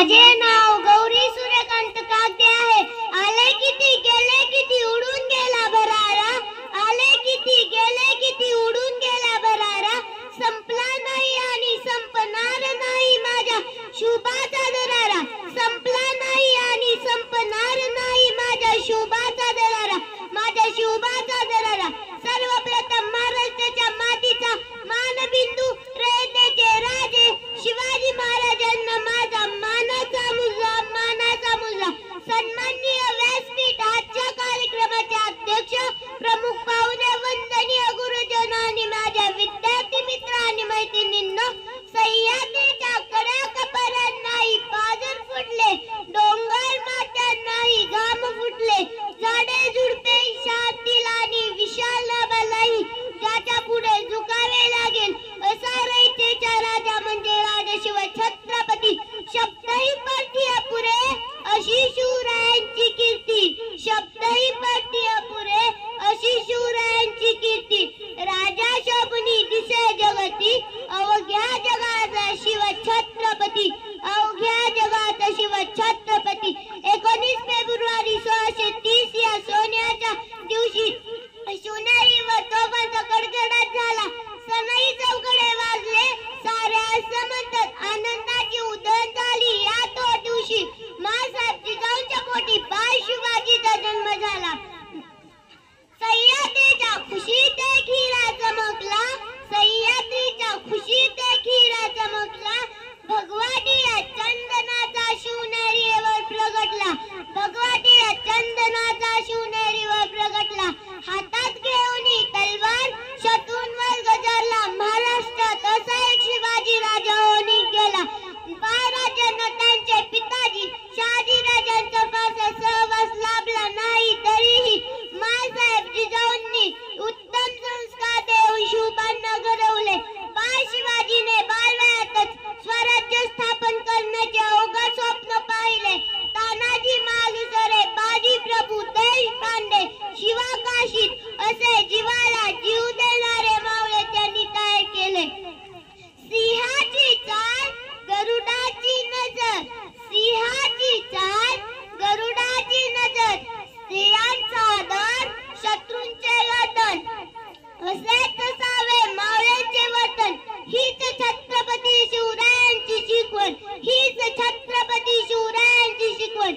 माझे नाव गौरी सूर्यकांत कागदे आहे. आले किती गेले किती उडून गेला भरारा. आले किती गेले किती उडून गेला भरारा. संपला नाही आणि संपणार नाही माझ्या शुभाचा दरारा. संपला नाही आणि संपणार नाही माझ्या शुभाचा दरारा. माझ्या शुभाचा दरारा. सर्वप्रथम महाराष्ट्राच्या मातीचा मानबिंदू रयतेचे राजे शिवाजी महाराजांना माझा मानाचा मुजरा मानाचा मुजरा. सन्माननीय व्यासपीठ आजच्या कार्यक्रमाचे अध्यक्ष प्रमुख पाहुणे वंदनीय गुरुजन आणि माझ्या विद्यार्थी मित्र आणि मैत्रिणींनो, सह्याद्रीच्या कड्या कपारांनाही पाजर फुटले, डोंगर माथ्यांनाही घाम फुटले, झाडे झुडपे शातील आणि विशाल लाभालाही ज्याच्या पुढे झुकावे लागेल असा रयतेचा राजा म्हणजे राजशिव छत्रपती. शब्दही पाठी अपुरे अशी शिवरायांची कीर्ती. शब्दही पाठी अपुरे अशी शिवरायांची कीर्ती. राजा शोभनी दिसे जगती अवघ्या जगाचा शिव छत्रपती. अवघ्या जगाचा शिव छत्रपती. 19 फेब्रुवारी 1630 या सोन्याच्या दिवशी शिवनेरी व तोफांचा कडकडाट झाला. सनई चौकडे वाजले. साऱ्या समंतात आनंदाची उधळण झाली. या तो दिवशी माँसाहेब जिजाऊंच्या पोटी बाळ शिवाजीचा जन्म झाला. सह्याद्रीच्या खुशीत एक हिरा चमकला. सह्याद्रीच्या खुशीत एक हिरा चमकला. भगवाटीया चंदनाचा शिवनेरीवर प्रगटला. भगवाटीया चंदनाचा शिवनेरीवर प्रगटला. हातात घेऊन तलवार शत्रूंवर गजरला. महाराष्ट्रात असा एक शिवाजी राजा होऊन गेला. महाराजांना त्यांचे पिताजी शहाजीराजांचा फारसा सहवास लाभला नाही, तरीही माँसाहेब जिजाऊंनी उत्तम संस्कार देऊन शिवबांना घडवले. बाळ शिवाजीने बालवयातच स्वराज्य स्थापन करण्याचे अवघड स्वप्न पाहिले. तानाजी मालुसरे, बाजी प्रभू देशपांडे, शिवा काशीद असे जीवाला जीव देणारे मावळे त्यांनी तयार केले. सिंहाची चाल गरुडाची नजर. सिंहाची चाल गरुडाची नजर. स्त्रियांचा आदर शत्रूंचे गर्दन. असेच असावे मावळ्यांचे वर्तन. हीच छत्रपती शिवरायांची शिकवण. हीच छत्रपती शिवरायांची शिकवण.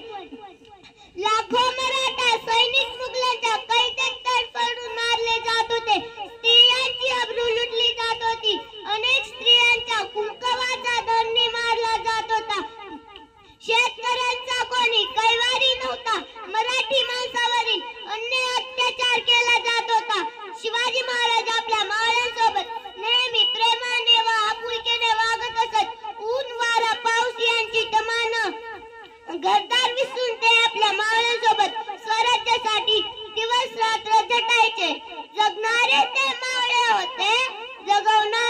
लाखो मराठा सैनिक मुघलांच्या कैदेत तडफडून मारले जात होते. स्त्रियांची अब्रू लुटली जात होती. अनेक स्त्रियांच्या कुंकवाचा धरणी मारला जात होता. शेतकऱ्यांचा कोणी कैवारी नव्हता. मराठी माणसावरील अन्याय अत्याचार केला जात होता. शिवाजी महाराज आपल्या मावळ्यांसोबत नेहमी प्रेमाने व आपुलकीने वागत असत. ऊन वारा पाऊस यांची तमान घरदार विसरून ते आपल्या मावळ्यांसोबत स्वराज्यासाठी दिवस रात्र झटायचे. जगणारे ते मावळे होते, जगवणारे